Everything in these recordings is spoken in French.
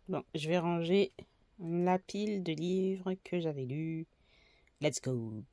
Bon, je vais ranger la pile de livres que j'avais lus. Let's go!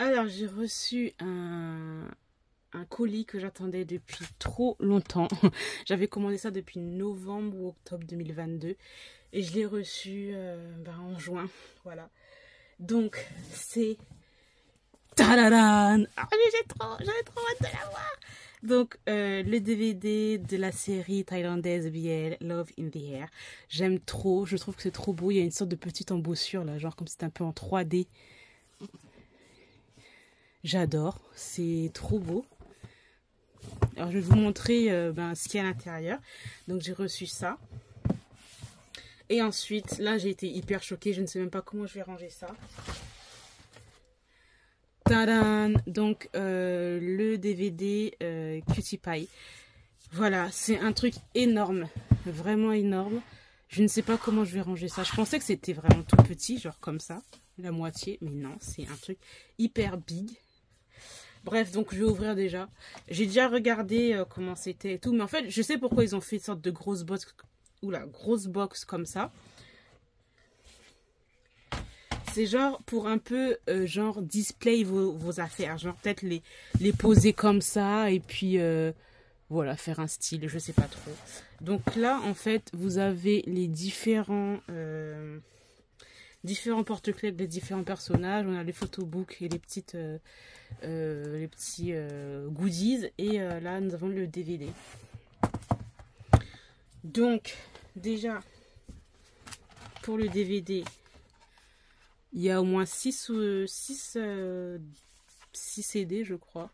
Alors, j'ai reçu un colis que j'attendais depuis trop longtemps. J'avais commandé ça depuis novembre ou octobre 2022 et je l'ai reçu en juin. Voilà. Donc, c'est... Tadadam! Ah, j'avais trop hâte de l'avoir! Donc, le DVD de la série thaïlandaise BL, Love in the Air. J'aime trop, je trouve que c'est trop beau. Il y a une sorte de petite embossure là, genre comme si c'était un peu en 3D. J'adore, c'est trop beau. Alors, je vais vous montrer ce qu'il y a à l'intérieur. Donc, j'ai reçu ça. Et ensuite, là, j'ai été hyper choquée. Je ne sais même pas comment je vais ranger ça. Tadam! Donc, le DVD Cutie Pie. Voilà, c'est un truc énorme. Vraiment énorme. Je ne sais pas comment je vais ranger ça. Je pensais que c'était vraiment tout petit, genre comme ça. La moitié. Mais non, c'est un truc hyper big. Bref, donc je vais ouvrir déjà. J'ai déjà regardé comment c'était et tout. Mais en fait, je sais pourquoi ils ont fait une sorte de grosse box. Oula, grosse box comme ça. C'est genre pour un peu genre display vos affaires. Genre peut-être les poser comme ça. Et puis voilà, faire un style. Je sais pas trop. Donc là, en fait, vous avez les différents porte-clés des différents personnages. On a les photobooks et les petits goodies. Et là, nous avons le DVD. Donc, déjà, pour le DVD, il y a au moins 6 CD, je crois.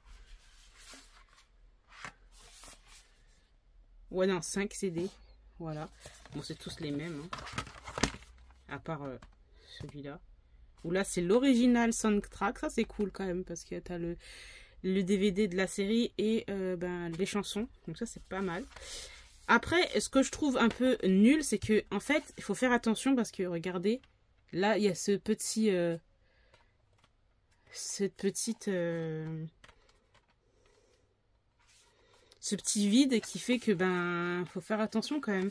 Ouais, non, 5 CD. Voilà. Bon, c'est tous les mêmes. Hein. À part celui-là. Où là, c'est l'original soundtrack. Ça, c'est cool quand même. Parce que tu as le DVD de la série et les chansons. Donc ça, c'est pas mal. Après, ce que je trouve un peu nul, c'est que en fait, il faut faire attention parce que, regardez, là, il y a ce petit... ce petit vide qui fait que, faut faire attention quand même.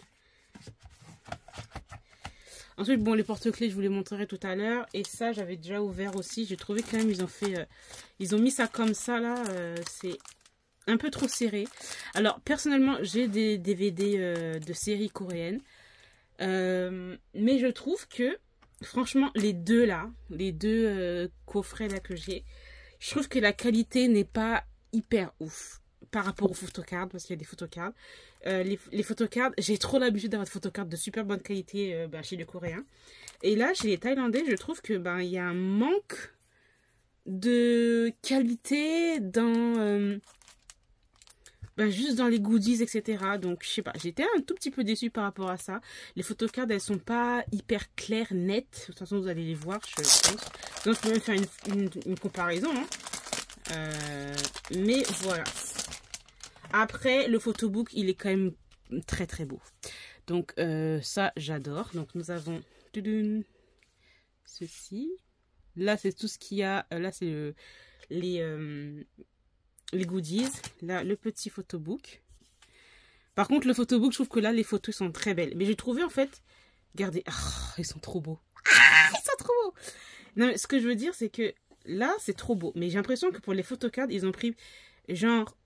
Ensuite, bon, les porte-clés, je vous les montrerai tout à l'heure. Et ça, j'avais déjà ouvert aussi. J'ai trouvé quand même, ils ont fait... ils ont mis ça comme ça, là. C'est un peu trop serré. Alors, personnellement, j'ai des DVD de séries coréennes. Mais je trouve que, franchement, les deux coffrets là que j'ai, je trouve que la qualité n'est pas hyper ouf par rapport aux photocards, parce qu'il y a des photocards. Les photocards, j'ai trop l'habitude d'avoir des photocards de super bonne qualité chez les Coréens. Et là, chez les Thaïlandais, je trouve que il y a un manque de qualité dans... juste dans les goodies, etc. Donc, je sais pas, j'étais un tout petit peu déçue par rapport à ça. Les photocards, elles sont pas hyper claires, nettes. De toute façon, vous allez les voir, je pense. Donc, je peux même faire une comparaison. Hein. Mais voilà. Après, le photobook, il est quand même très très beau. Donc, ça, j'adore. Donc, nous avons ceci. Là, c'est tout ce qu'il y a. Là, c'est les goodies. Là, le petit photobook. Par contre, le photobook, je trouve que là, les photos sont très belles. Mais j'ai trouvé, en fait, regardez, ils sont trop beaux. Ils sont trop beaux. Non, mais ce que je veux dire, c'est que là, c'est trop beau. Mais j'ai l'impression que pour les photocards, ils ont pris, genre,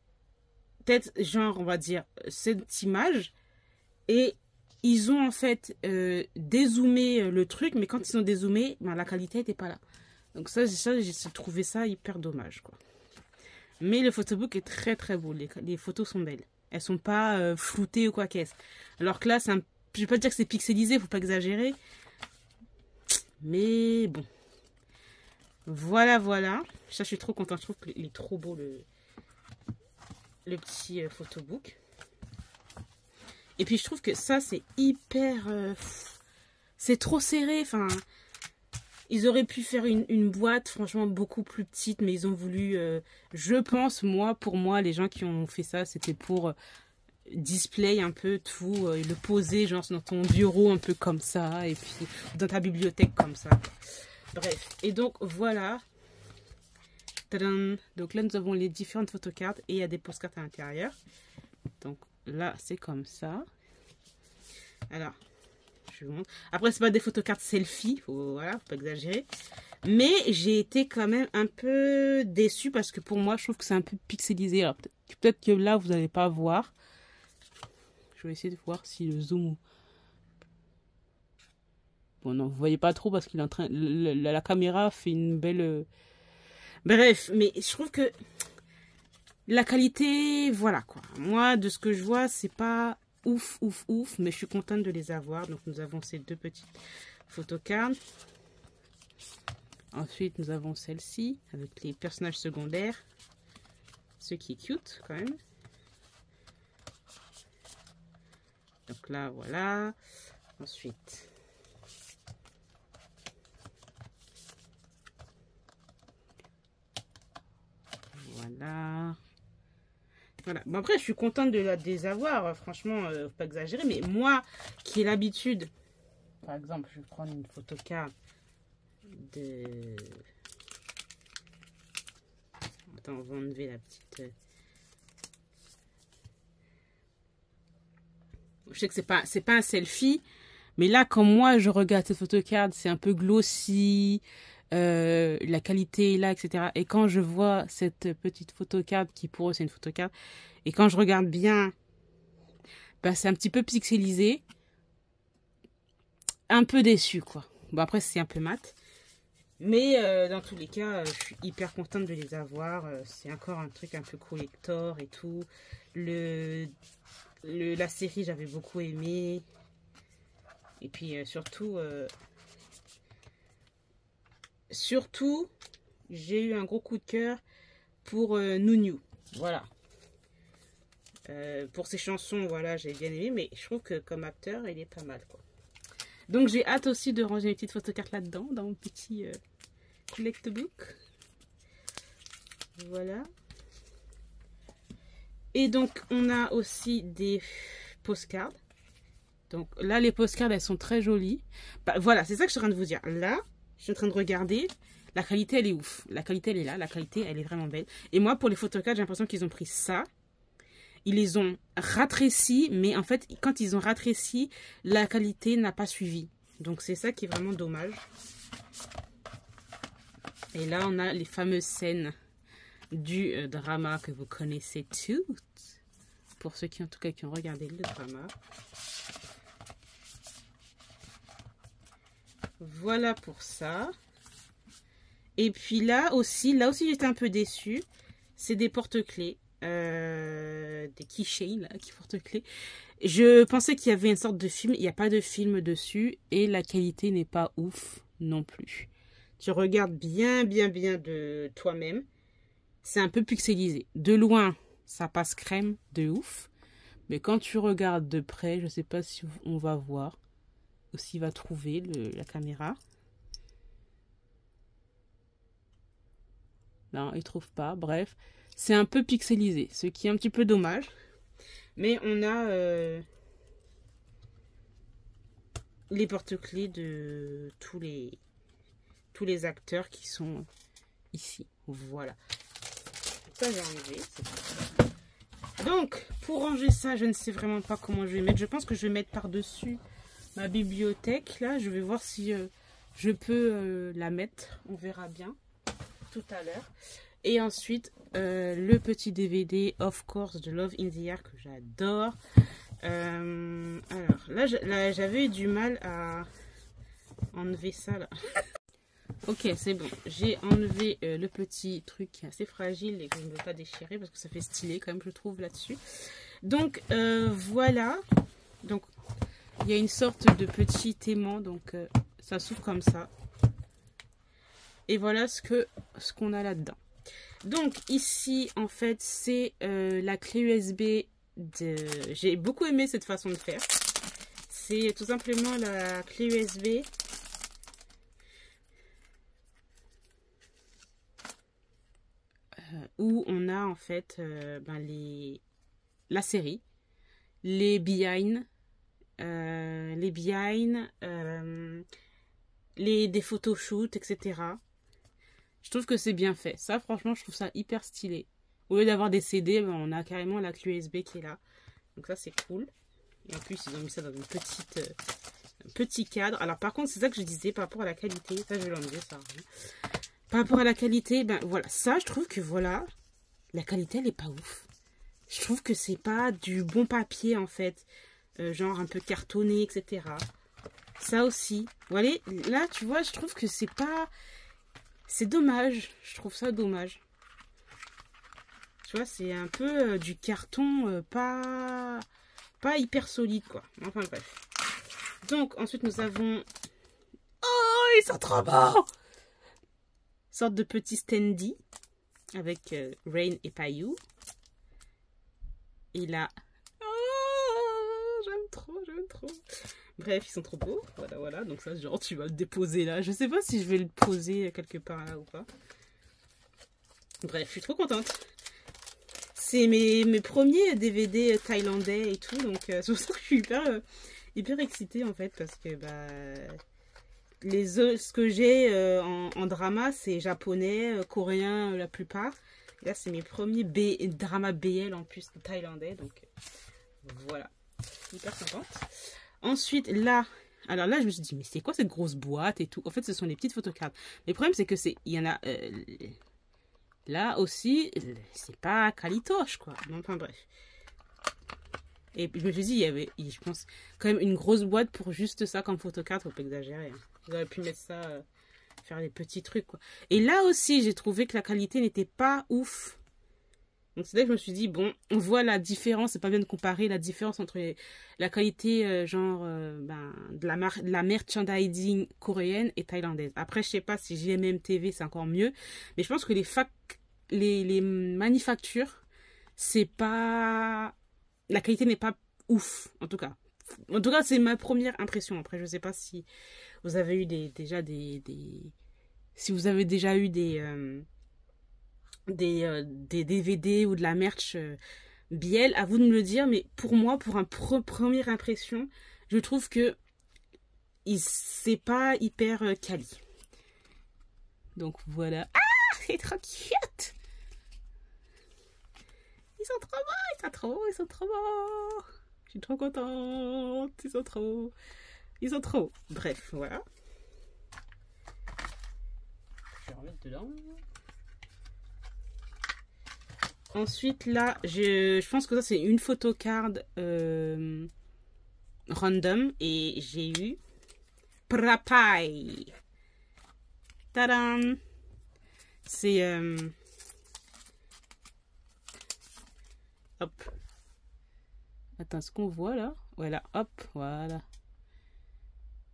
peut-être, genre, on va dire, cette image. Et ils ont, en fait, dézoomé le truc. Mais quand ils ont dézoomé, ben, la qualité n'était pas là. Donc ça j'ai trouvé ça hyper dommage, quoi. Mais le photobook est très, très beau. Les photos sont belles. Elles sont pas floutées ou quoi qu'est-ce. Alors que là, je vais pas dire que c'est pixelisé, faut pas exagérer. Mais bon. Voilà, voilà. Ça, je suis trop contente. Je trouve qu'il est trop beau, le petit photobook. Et puis, je trouve que ça, c'est hyper... c'est trop serré. Enfin, ils auraient pu faire une boîte, franchement, beaucoup plus petite. Mais ils ont voulu... je pense, pour moi, les gens qui ont fait ça, c'était pour... display un peu tout, le poser genre dans ton bureau un peu comme ça et puis dans ta bibliothèque comme ça. Bref, et donc voilà. Tadam. Donc là nous avons les différentes photocards et il y a des postcards à l'intérieur. Donc là c'est comme ça. Alors je vous montre. Après c'est pas des photocards selfie, voilà, faut pas exagérer. Mais j'ai été quand même un peu déçue parce que pour moi je trouve que c'est un peu pixelisé. Alors peut-être que là vous n'allez pas voir. Je vais essayer de voir si le zoom... Bon, non, vous voyez pas trop parce qu'il est en train... La caméra fait une belle... Bref, mais je trouve que la qualité, voilà quoi. Moi, de ce que je vois, c'est pas ouf, ouf, ouf, mais je suis contente de les avoir. Donc, nous avons ces deux petites photocards. Ensuite, nous avons celle-ci avec les personnages secondaires. Ce qui est cute quand même. Donc là, voilà. Ensuite, voilà. Voilà. Bon, après, je suis contente de les avoir. Franchement, faut pas exagérer. Mais moi, qui ai l'habitude... Par exemple, je vais prendre une photocard de... Attends, on va enlever la petite... Je sais que c'est pas un selfie, mais là, quand moi, je regarde cette photocard, c'est un peu glossy, la qualité est là, etc. Et quand je vois cette petite photocard, qui pour eux, c'est une photocard, et quand je regarde bien, bah, c'est un petit peu pixelisé, un peu déçu, quoi. Bon, après, c'est un peu mat. Mais dans tous les cas, je suis hyper contente de les avoir. C'est encore un truc un peu collector et tout. La série, j'avais beaucoup aimé. Et puis surtout, j'ai eu un gros coup de cœur pour Nounou. Voilà. Pour ses chansons, voilà, j'ai bien aimé. Mais je trouve que comme acteur, il est pas mal, quoi. Donc j'ai hâte aussi de ranger une petite photocarte là-dedans, dans mon petit collect book. Voilà. Et donc on a aussi des postcards. Donc là les postcards elles sont très jolies. Bah, voilà, c'est ça que je suis en train de vous dire. Là, je suis en train de regarder. La qualité elle est ouf. La qualité elle est là. La qualité elle est vraiment belle. Et moi pour les photocards j'ai l'impression qu'ils ont pris ça. Ils les ont rétrécis, mais en fait, quand ils ont rétréci, la qualité n'a pas suivi. Donc, c'est ça qui est vraiment dommage. Et là, on a les fameuses scènes du drama que vous connaissez toutes. Pour ceux qui, en tout cas, qui ont regardé le drama. Voilà pour ça. Et puis là aussi j'étais un peu déçue. C'est des porte-clés. Des keychains là, qui porte-clés. Je pensais qu'il y avait une sorte de film. Il n'y a pas de film dessus. Et la qualité n'est pas ouf non plus. Tu regardes bien de toi-même. C'est un peu pixelisé. De loin, ça passe crème de ouf. Mais quand tu regardes de près, je sais pas si on va voir. Ou s'il va trouver la caméra. Non, il trouve pas. Bref. C'est un peu pixelisé, ce qui est un petit peu dommage. Mais on a les porte-clés de tous tous les acteurs qui sont ici. Voilà. Ça, j'ai enlevé. Donc, pour ranger ça, je ne sais vraiment pas comment je vais mettre. Je pense que je vais mettre par-dessus ma bibliothèque. Là, je vais voir si je peux la mettre. On verra bien tout à l'heure. Et ensuite, le petit DVD, Of Course, de Love in the Air, que j'adore. Alors, là j'avais eu du mal à enlever ça, là. Ok, c'est bon. J'ai enlevé le petit truc qui est assez fragile et que je ne veux pas déchirer parce que ça fait stylé quand même, je trouve, là-dessus. Donc, voilà. Donc, il y a une sorte de petit aimant, donc ça s'ouvre comme ça. Et voilà ce qu'on a là-dedans. Donc, ici, en fait, c'est la clé USB de... J'ai beaucoup aimé cette façon de faire. C'est tout simplement la clé USB où on a en fait la série, les behind, des photoshoots, etc. Je trouve que c'est bien fait. Ça, franchement, je trouve ça hyper stylé. Au lieu d'avoir des CD, ben, on a carrément la clé USB qui est là. Donc ça, c'est cool. Et en plus, ils ont mis ça dans une un petit cadre. Alors, par contre, c'est ça que je disais par rapport à la qualité. Ça, je vais l'enlever, ça. Par rapport à la qualité, ben voilà. Ça, je trouve que voilà, la qualité, elle est pas ouf. Je trouve que c'est pas du bon papier, en fait. Genre un peu cartonné, etc. Ça aussi. Vous voyez, là, tu vois, je trouve que c'est pas... C'est dommage. Je trouve ça dommage. Tu vois, c'est un peu du carton pas hyper solide, quoi. Enfin, bref. Donc, ensuite, nous avons... Oh, ils sont trop beaux! Sorte de petit standy avec Rain et Payou. Et là... Oh, j'aime trop, j'aime trop. Bref, ils sont trop beaux. Voilà, voilà. Donc ça, genre, tu vas le déposer là. Je sais pas si je vais le poser quelque part là ou pas. Bref, je suis trop contente. C'est mes premiers DVD thaïlandais et tout. Donc, c'est pour ça que je suis hyper excitée en fait. Parce que, ce que j'ai en drama, c'est japonais, coréen la plupart. Et là, c'est mes premiers dramas BL en plus thaïlandais. Donc, voilà. Hyper contente. Ensuite, là, alors là, je me suis dit, mais c'est quoi cette grosse boîte et tout? En fait, ce sont les petites photocards. Mais le problème, c'est que il y en a, là aussi, c'est pas qualitoche, quoi. Enfin, bref. Et je me suis dit, il y avait, je pense, quand même une grosse boîte pour juste ça comme photocard, faut pas exagérer. Hein. Vous auriez pu mettre ça, faire des petits trucs, quoi. Et là aussi, j'ai trouvé que la qualité n'était pas ouf. Donc c'est là que je me suis dit, bon, on voit la différence, c'est pas bien de comparer la différence entre la qualité de la merchandising coréenne et thaïlandaise. Après, je sais pas si JMM TV c'est encore mieux, mais je pense que les manufactures, c'est pas... La qualité n'est pas ouf, en tout cas. En tout cas, c'est ma première impression. Après, je sais pas si vous avez eu si vous avez déjà eu des DVD ou de la merch Biel, à vous de me le dire, mais pour moi, pour une première impression, je trouve que c'est pas hyper quali. Donc voilà. Ah, c'est trop cute! Ils sont trop beaux, ils sont trop beaux, ils sont trop beaux! Je suis trop contente, ils sont trop beaux. Bref, voilà. Je vais remettre dedans. Ensuite, là, je pense que ça, c'est une photocard random. Et j'ai eu Prapai. Tadam! C'est... hop. Attends, ce qu'on voit là? Voilà, hop, voilà.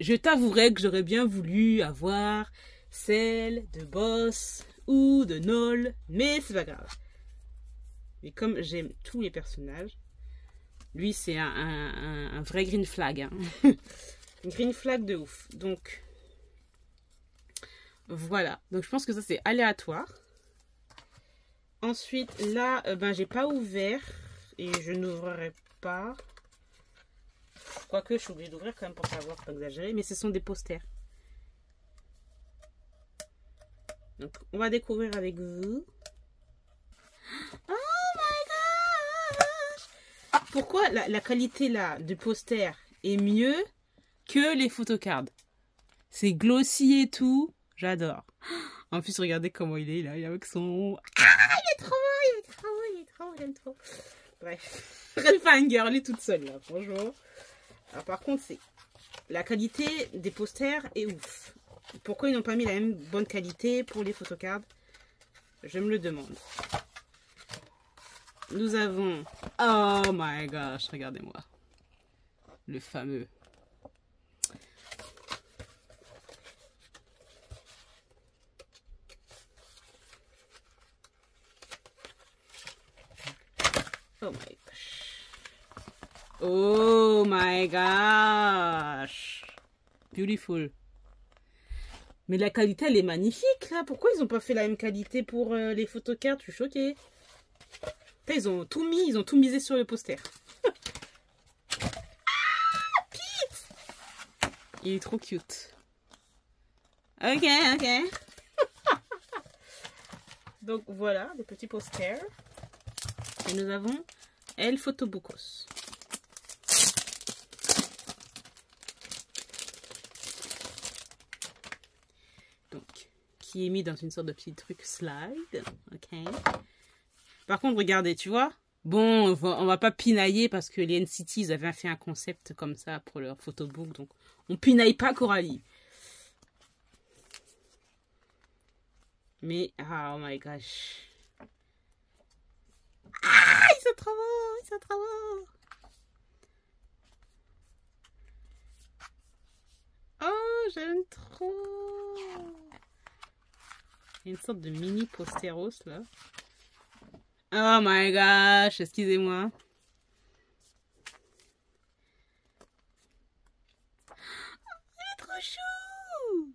Je t'avouerai que j'aurais bien voulu avoir celle de Boss ou de Nol, mais c'est pas grave. Mais comme j'aime tous les personnages, lui c'est un vrai green flag. Hein. Une green flag de ouf. Donc voilà. Donc je pense que ça c'est aléatoire. Ensuite là, j'ai pas ouvert et je n'ouvrirai pas. Quoique je suis obligée d'ouvrir quand même pour savoir, pas exagérer. Mais ce sont des posters. Donc, on va découvrir avec vous. Oh my gosh! Pourquoi la qualité là du poster est mieux que les photocards? C'est glossy et tout. J'adore. En plus, regardez comment il est là. Il est avec son... Ah, il est trop beau, il est trop beau, il est trop beau, j'aime trop. Bref. Elle fait un girly toute seule là, franchement. Alors, par contre, c'est... La qualité des posters est ouf. Pourquoi ils n'ont pas mis la même bonne qualité pour les photocards? Je me le demande. Nous avons... Oh my gosh, regardez-moi. Le fameux... Oh my gosh. Oh my gosh. Beautiful. Mais la qualité, elle est magnifique, là. Pourquoi ils n'ont pas fait la même qualité pour les photocards? Je suis choquée. Ils ont tout mis, ils ont tout misé sur le poster. Ah, Pete! Il est trop cute. Ok, ok. Donc, voilà, les petits posters. Et nous avons El Photobukos. Donc, qui est mis dans une sorte de petit truc slide. Ok. Par contre, regardez, tu vois. Bon, on va pas pinailler parce que les NCT, ils avaient fait un concept comme ça pour leur photobook. Donc, on pinaille pas Coralie. Mais, oh my gosh. Ah, ils sont trop beaux, ils sont trop beaux. Oh, j'aime trop. Il y a une sorte de mini posteros là. Oh my gosh, excusez-moi. Il est trop chou.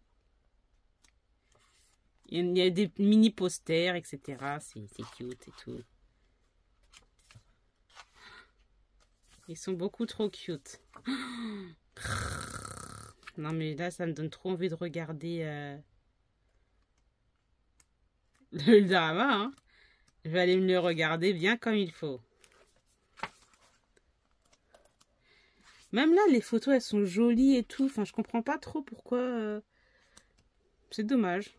Il y a des mini posters, etc. C'est cute et tout. Ils sont beaucoup trop cute. Non mais là, ça me donne trop envie de regarder le drama. Hein. Je vais aller me le regarder bien comme il faut. Même là, les photos, elles sont jolies et tout. Enfin, je comprends pas trop pourquoi... C'est dommage.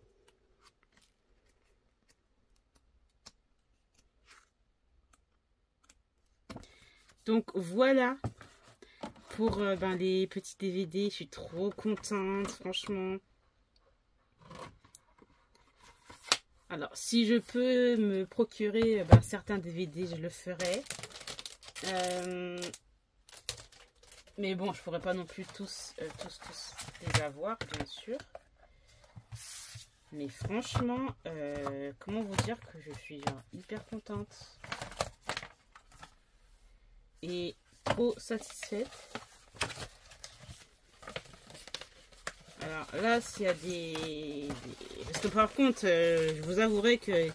Donc voilà pour les petits DVD. Je suis trop contente, franchement. Alors, si je peux me procurer certains DVD, je le ferai. Mais bon, je pourrais pas non plus tous les avoir, bien sûr. Mais franchement, comment vous dire que je suis genre hyper contente. Et trop satisfaite. Alors là, s'il y a des... Parce que par contre, je vous avouerai que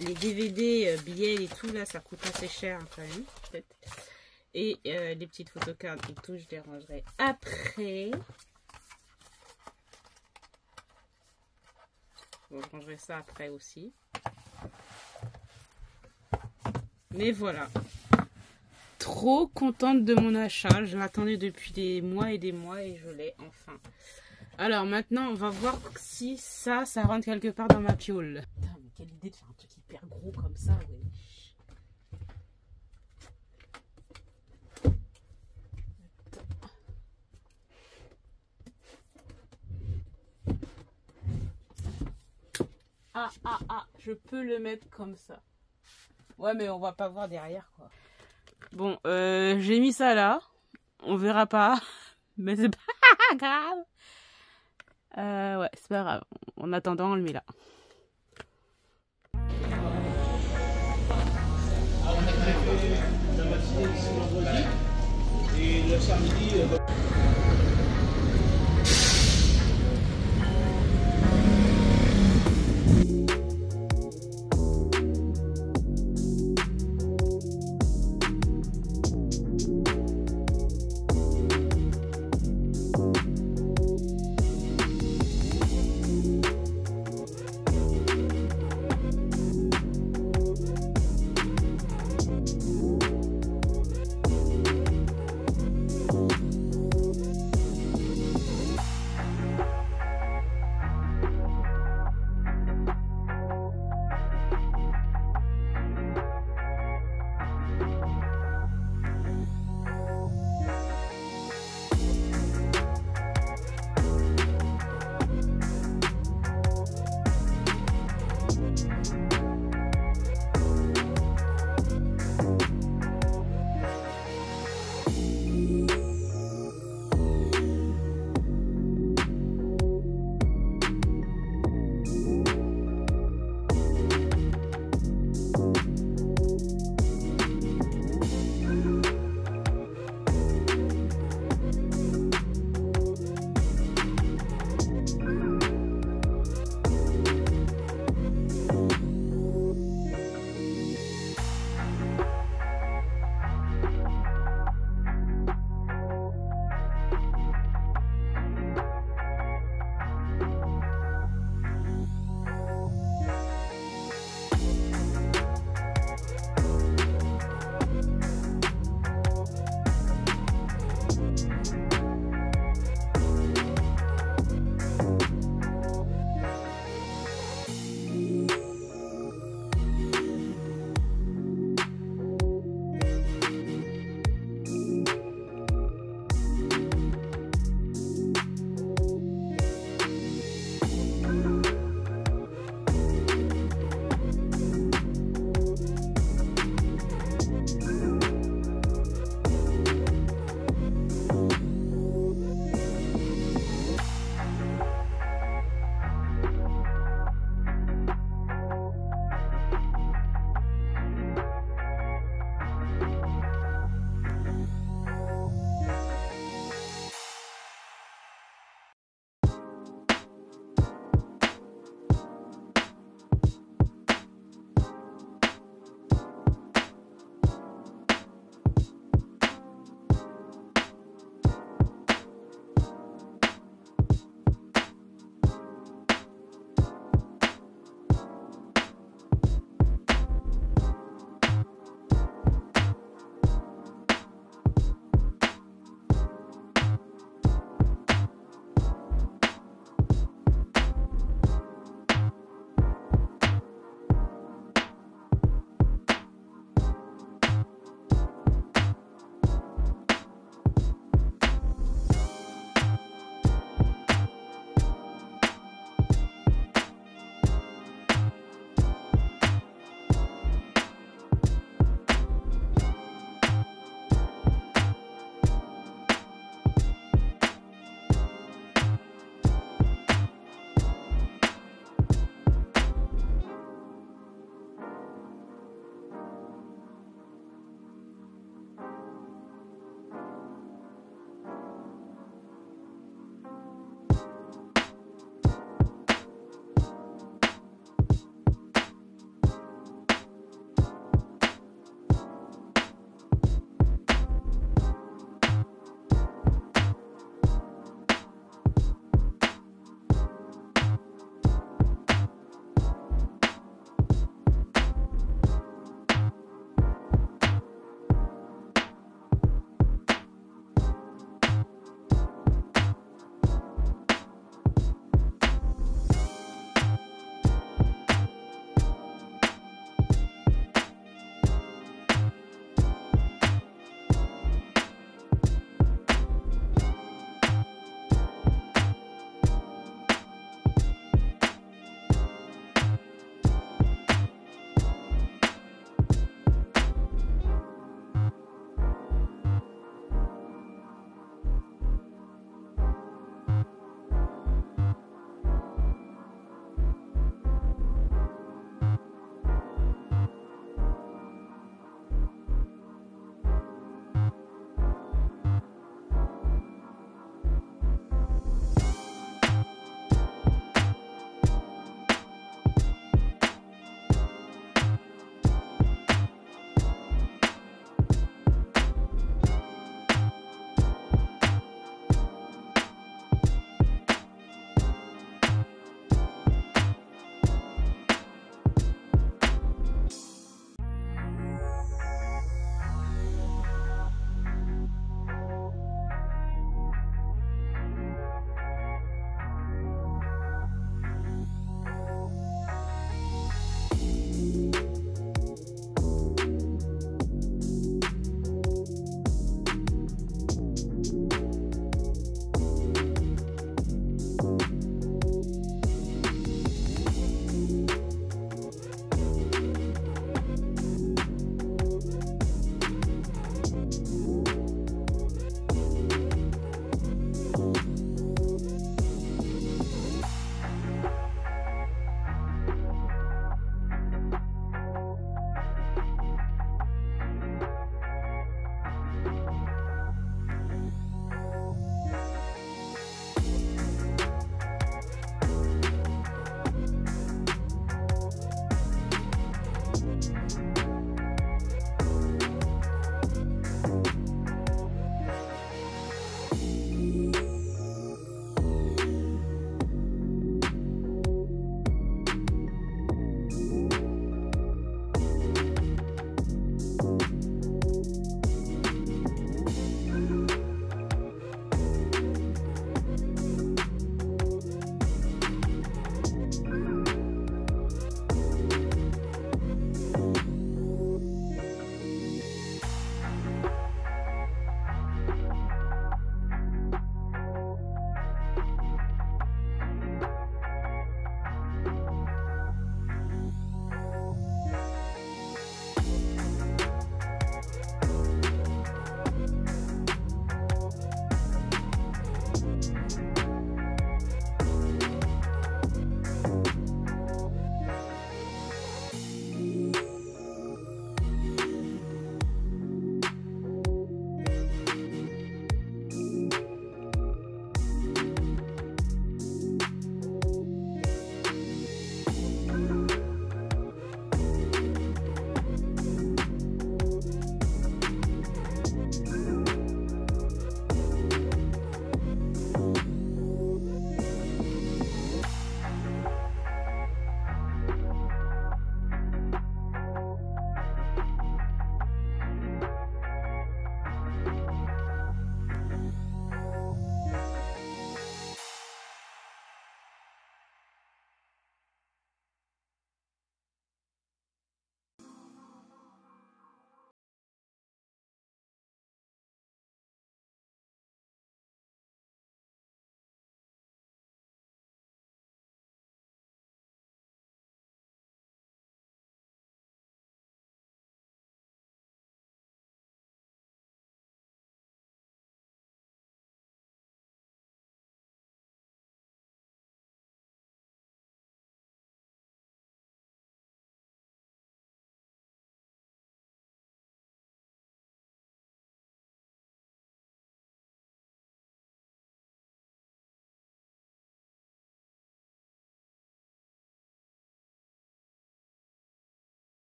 les DVD, billets et tout, là, ça coûte assez cher quand même. Peut-être. Et les petites photocards et tout, je les rangerai après. Bon, je rangerai ça après aussi. Mais voilà. Trop contente de mon achat. Je l'attendais depuis des mois et je l'ai enfin. Alors maintenant, on va voir si ça rentre quelque part dans ma piole. Putain, mais quelle idée de faire un truc hyper gros comme ça, ouais. Ah, je peux le mettre comme ça. Ouais, mais on va pas voir derrière, quoi. Bon, j'ai mis ça là. On verra pas. Mais c'est pas grave. Ouais, c'est pas grave. En attendant, on le met là. Alors, on a fait la matinée ici vendredi. Et le samedi...